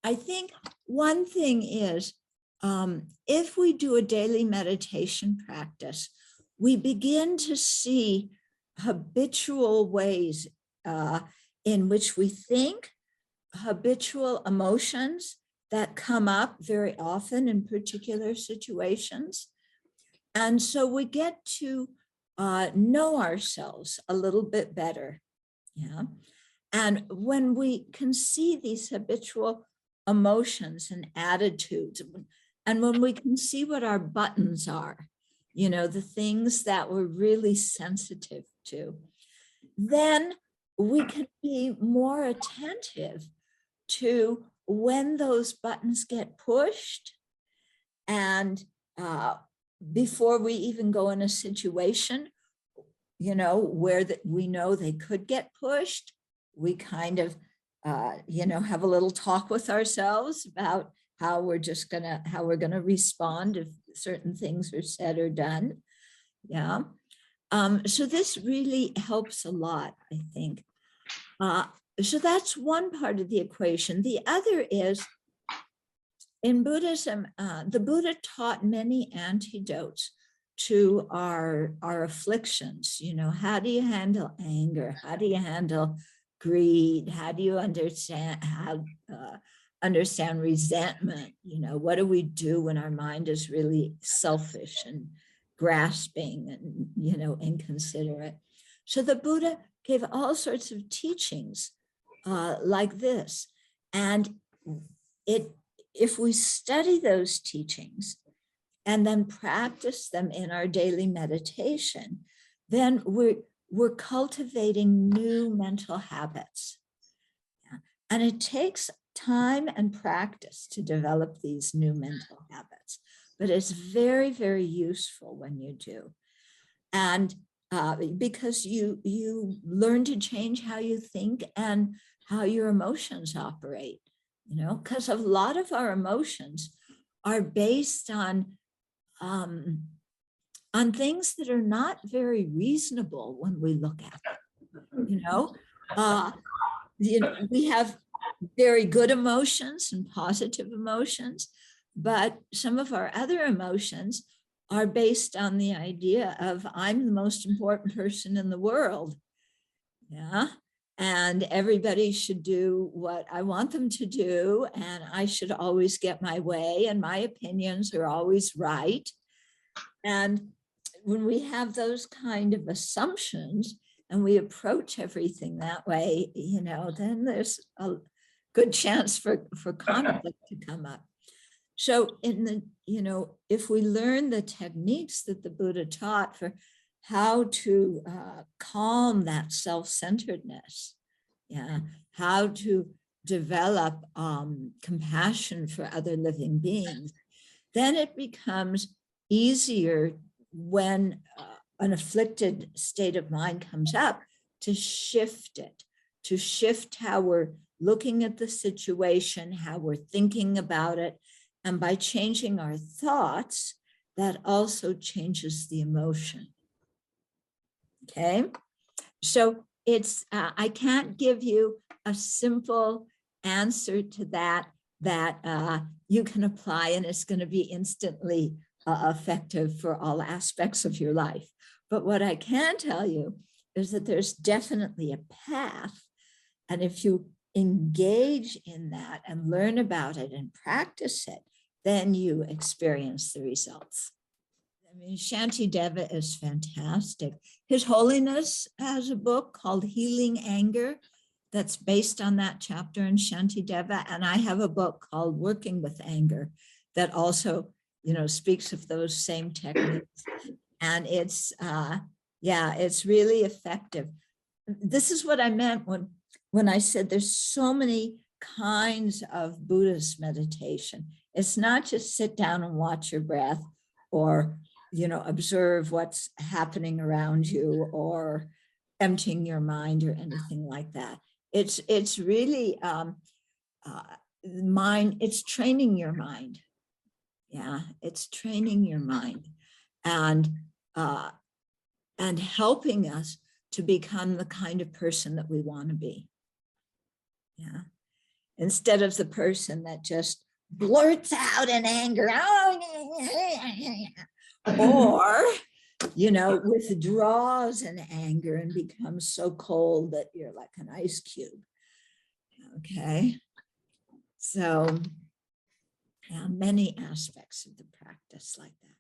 I think one thing is, if we do a daily meditation practice, we begin to see habitual ways in which we think, habitual emotions that come up very often in particular situations. And so we get to know ourselves a little bit better. Yeah. And when we can see these habitual emotions and attitudes, and when we can see what our buttons are, you know, the things that we're really sensitive to, then we can be more attentive to when those buttons get pushed. And before we even go in a situation, you know, where we know they could get pushed, we kind of, you know, have a little talk with ourselves about how we're gonna respond if certain things are said or done. Yeah. So this really helps a lot, I think. So that's one part of the equation. The other is, in Buddhism, the Buddha taught many antidotes to our afflictions. You know, how do you handle anger? How do you handle greed? How do you understand resentment? You know, what do we do when our mind is really selfish and grasping and, you know, inconsiderate? So the Buddha gave all sorts of teachings like this. And if we study those teachings and then practice them in our daily meditation, then we're cultivating new mental habits. Yeah. And it takes time and practice to develop these new mental habits, but it's very, very useful when you do. And because you learn to change how you think and how your emotions operate, you know, because a lot of our emotions are based on things that are not very reasonable when we look at them. You know, we have very good emotions and positive emotions, but some of our other emotions are based on the idea of I'm the most important person in the world. Yeah. And everybody should do what I want them to do. And I should always get my way. And my opinions are always right. And when we have those kind of assumptions and we approach everything that way, you know, then there's a good chance for conflict to come up. So you know, if we learn the techniques that the Buddha taught for how to calm that self-centeredness, yeah, how to develop compassion for other living beings, then it becomes easier when an afflicted state of mind comes up to shift it, to shift how we're looking at the situation, how we're thinking about it. And by changing our thoughts, that also changes the emotion. Okay, so it's I can't give you a simple answer to that you can apply and it's going to be instantly effective for all aspects of your life. But what I can tell you is that there's definitely a path, and if you engage in that and learn about it and practice it, then you experience the results. I mean, Shantideva is fantastic. His Holiness has a book called Healing Anger that's based on that chapter in Shantideva. And I have a book called Working with Anger that also, you know, speaks of those same techniques. And it's, yeah, it's really effective. This is what I meant when I said there's so many kinds of Buddhist meditation. It's not just sit down and watch your breath or, you know, observe what's happening around you or emptying your mind or anything like that. It's really mind, it's training your mind. Yeah, it's training your mind and helping us to become the kind of person that we want to be. Yeah. instead of the person that just blurts out in anger, or, withdraws in anger and becomes so cold that you're like an ice cube. Okay. So many aspects of the practice like that.